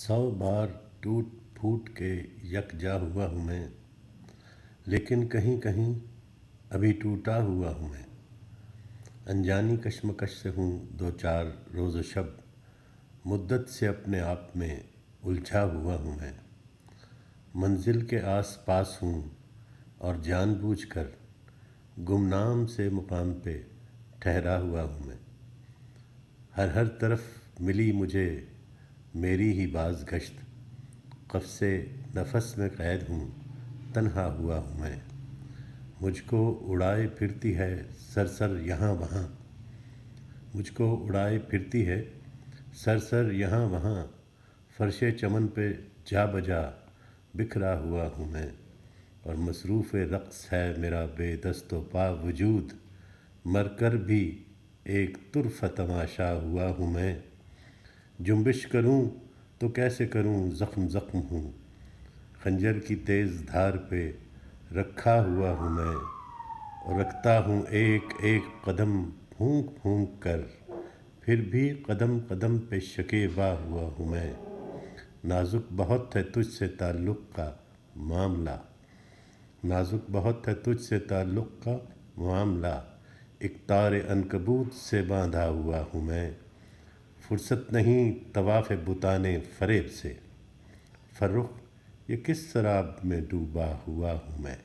100 बार टूट फूट के यकजा हुआ हूँ मैं, लेकिन कहीं कहीं अभी टूटा हुआ हूँ मैं। अनजानी कश्मकश से हूँ दो चार रोज़ शब, मुद्दत से अपने आप में उलझा हुआ हूँ मैं। मंजिल के आस पास हूँ और जानबूझकर गुमनाम से मुकाम पे ठहरा हुआ हूँ मैं। हर तरफ मिली मुझे मेरी ही बाज़ गश्त, क़फ़्से नफ़स में क़ैद हूँ, तन्हा हुआ हूँ मैं। मुझको उड़ाए फिरती है सरसर यहाँ वहाँ, मुझको उड़ाए फिरती है सरसर यहाँ वहाँ। फ़र्शे चमन पे जा बजा बिखरा हुआ हूँ मैं, और मसरूफ़ रक़्स है मेरा बेदस्तो पा वजूद, मरकर भी एक तुर्फ़ तमाशा हुआ हूँ मैं। जुम्बिश करूँ तो कैसे करूँ ज़ख्म ज़ख्म हूँ, खंजर की तेज़ धार पे रखा हुआ हूँ मैं, और रखता हूँ एक एक कदम फूंक फूंक कर, फिर भी कदम कदम पे शकीबा हुआ हूँ मैं। नाजुक बहुत है तुझसे ताल्लुक़ का मामला, नाजुक बहुत है तुझसे ताल्लुक़ का मामला, एक तारे अनकबूत से बांधा हुआ हूँ मैं। फुर्सत नहीं तवाफ़े बुताने फ़रेब से, फ़र्रुख़ ये किस शराब में डूबा हुआ हूँ मैं।